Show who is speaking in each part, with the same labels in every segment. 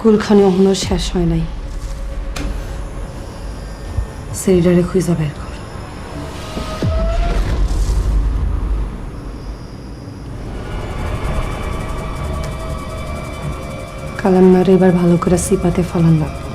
Speaker 1: কুলখানি এখনো শেষ হয় নাই। সেরিডারে খুঁজা বের কর। কালাম্মার এবার ভালো করে সিপাতে ফলান লাগবো।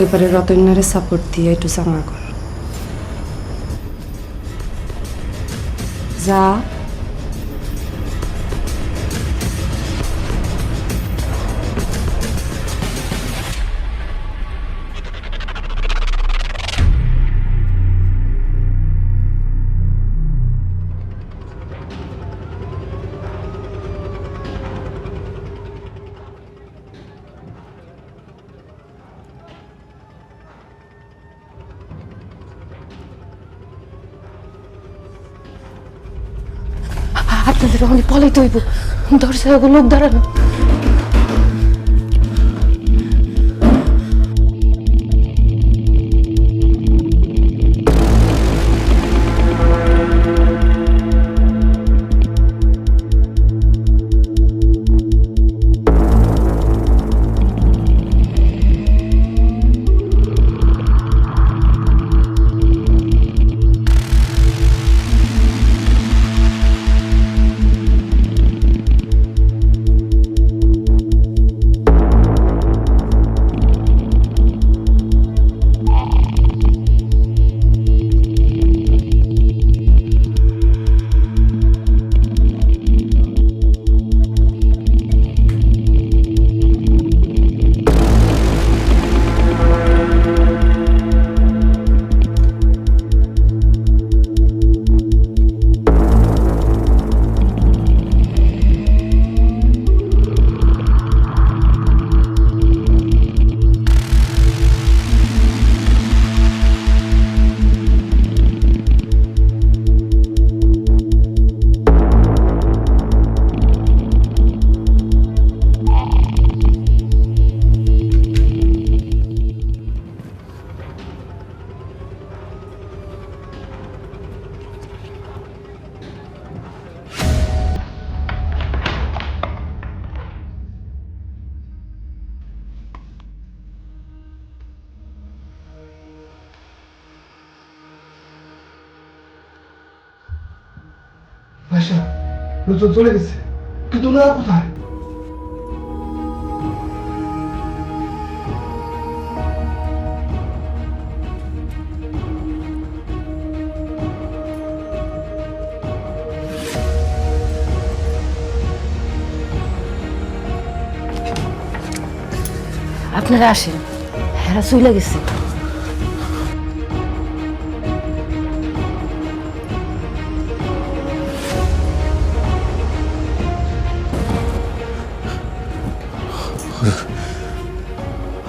Speaker 1: এবারে রতন্যারে সাপোর্ট দিয়ে একটু চাঙা কর। যা। আপনাদের অনেক পলাইতে হইব, দরজায় লোক দাঁড়ানো।
Speaker 2: ভাইসা লোকজন চলে গেছে, কিন্তু ওনারা কোথায়?
Speaker 1: আপনারা আসেন, হেরা চলে গেছে।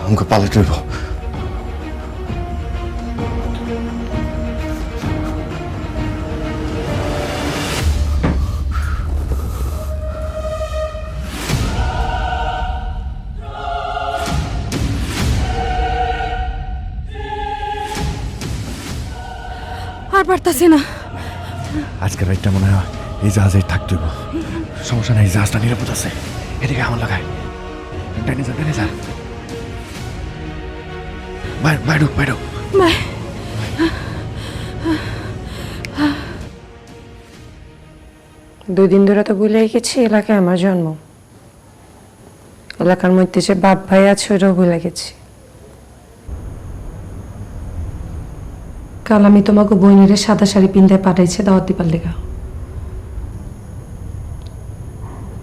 Speaker 3: আমাকে পালাতে হইব।
Speaker 1: আর পারতাছি না।
Speaker 3: আজকের রাতটা মনে হয় এই জাহাজে থাকতে হইব। সমস্যা নাই, জাহাজটা নিরাপদ আছে। এদিকে আমার লাগায় ডাইনে যা, ডাইনে যা। বাইরে বাইরে।
Speaker 1: দুই দিন ধরে তো ভুলে গেছি এলাকায় আমার জন্ম। এলাকার মধ্যে যে বাপ ভাই আছে ওটাও ভুলে গেছি। কাল আমি তোমাকে বইনেরে সাদা শাড়ি পিন্ধায় পাঠাইছে দাওয়াত দিবার লেগা।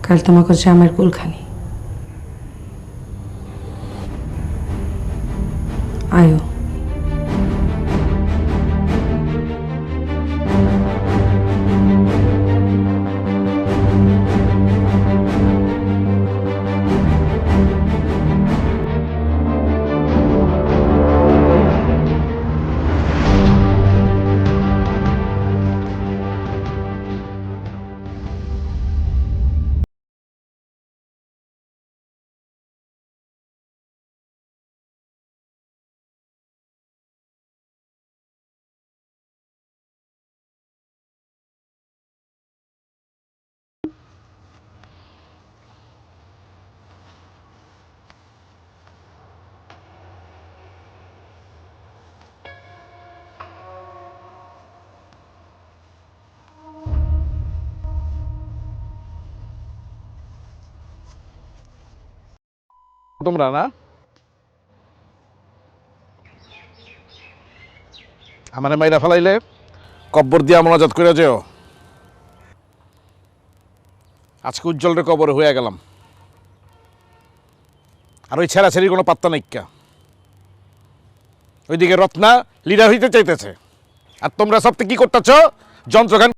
Speaker 1: কাল তোমাকে জামের কুলখানি আয়ো।
Speaker 4: তোমরা না আমারে মাইরা ফেলাইলে কব্বর দিয়া মোনাজাত করে যেও। আজকে উজ্জ্বলের কবরে হয়ে গেলাম, আর ওই ছেঁড়াছেড়ির কোনো পাত্তা নাইকা। ওইদিকে রত্না লিডার হইতে চাইতেছে, আর তোমরা সব কি করতেছ? যন্ত্রগান।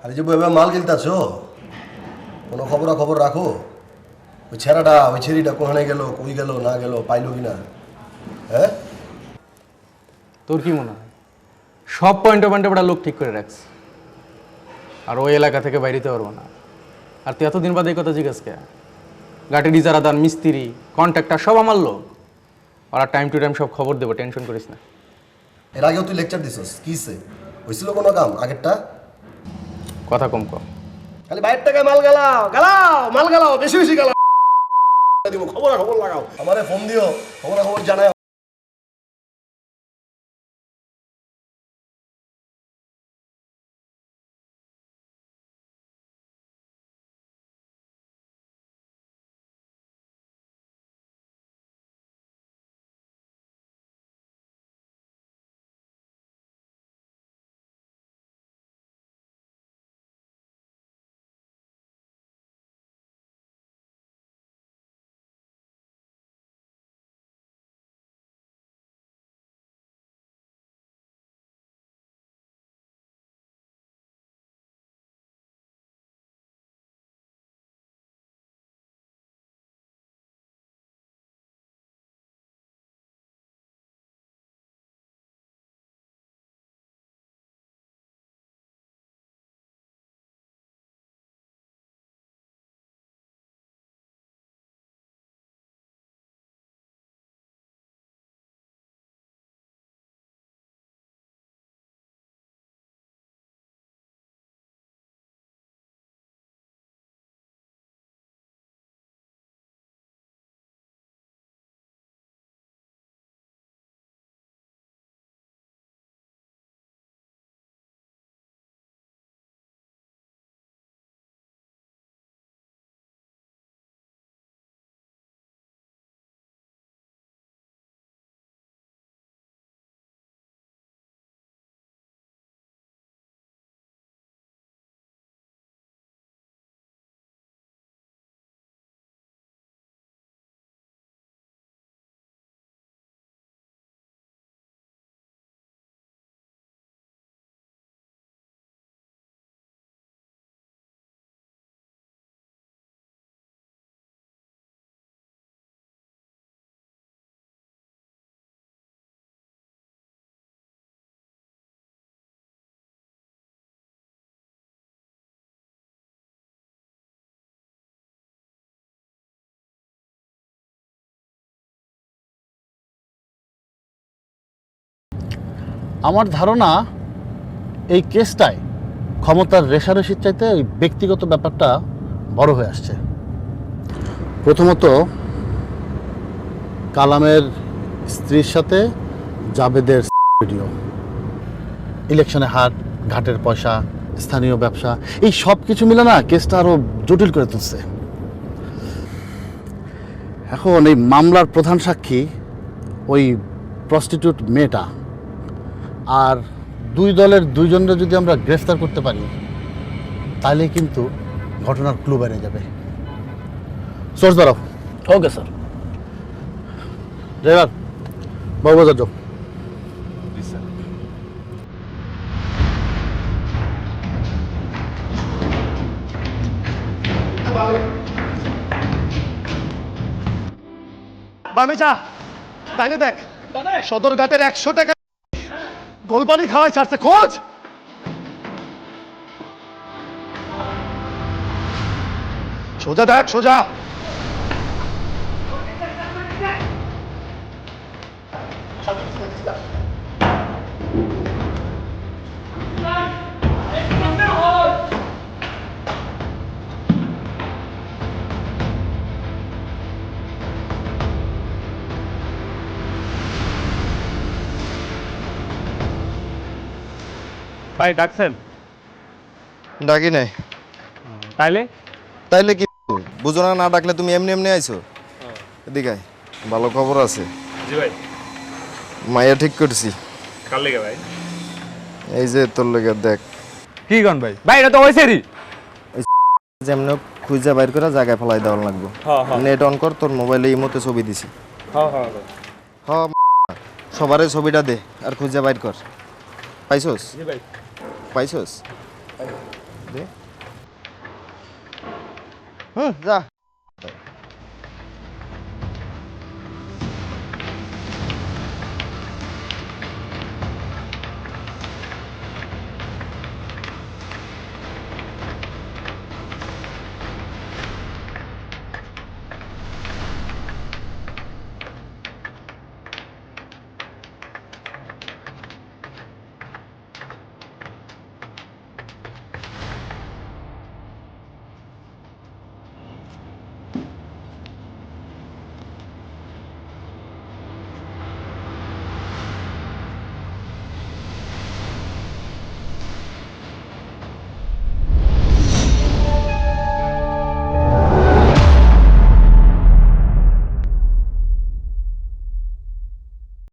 Speaker 5: আরে যে বইবা মাল গিলতাছ, কোনো খবর রাখো। ওই ছেঁড়াটা ওই ছেড়িটা কোখানে গেল, কই গেল না গেল, পাইলো কিনা? হ্যাঁ,
Speaker 6: তোর কি মনে হয় সব পয়েন্টে ওটা লোক ঠিক করে রাখছে, আর ওই এলাকা থেকে বাইরেতে পারবো না? আর তুই এতদিন বাদে এই কথা জিজ্ঞাস কে? গাটের ইজারাদার, মিস্ত্রি, কন্ট্রাক্টর সব আমার লোক। ওরা টাইম টু টাইম সব খবর দেবো, টেনশন করিস না।
Speaker 5: এর আগেও তুই লেকচার দিছস, কিসে হয়েছিল কোনো কাম আগেরটা?
Speaker 6: কথা কম কর।
Speaker 5: খালি বাইরের টাকায় মাল মাল গালাও, বেশি বেশি গালাও দিব, খবর লাগাও, আমারে ফোন দিও, খবর জানাও।
Speaker 7: আমার ধারণা এই কেসটায় ক্ষমতার রেষারেষির চাইতে ওই ব্যক্তিগত ব্যাপারটা বড় হয়ে আসছে। প্রথমত কালামের স্ত্রীর সাথে জাবেদের ভিডিও, ইলেকশনে হার, ঘাটের পয়সা, স্থানীয় ব্যবসা, এই সব কিছু মিলে না কেসটা আরও জটিল করে তুলছে। এখন এই মামলার প্রধান সাক্ষী ওই প্রস্টিটিউট মেয়েটা, আর দুই দলের দুইজনরা যদি আমরা গ্রেফতার করতে পারি তাহলে কিন্তু ঘটনার ক্লু বেড়ে যাবে। সোর্স দাঁড়াও।
Speaker 6: Okay sir.
Speaker 7: ড্রাইভার বাবুবাজার যাও।
Speaker 2: বামে যা, তাইলে দেখ সদরঘাটের 100 টাকা গোলপানি খাওয়াই ছাড়ছে, খোঁজ। সোজা দেখ, সোজা। ভাই ডাকছেন?
Speaker 8: ডাকি নাই।
Speaker 2: তাইলে
Speaker 8: তাইলে কি বুঝো না, না ডাকলে তুমি এমনি এমনি আইছো? এদিকে আয়, ভালো খবর আছে।
Speaker 2: জি ভাই।
Speaker 8: মাইয়া ঠিক করছি।
Speaker 2: কার লেগে ভাই?
Speaker 8: এই যে তোর লেগে দেখ,
Speaker 6: কি গান ভাই? ভাই এটা তো হয়েছেরই।
Speaker 8: যেমন খুঁজে বাইর করে জায়গায় ফেলাই দেওয়া লাগবো। নেট অন কর, তোর মোবাইলে ইমোতে ছবি দিছি। হ্যাঁ সবারে ছবিটা দে আর খুঁজে বাইর কর। পাইছস? পাইছস? দে। যা।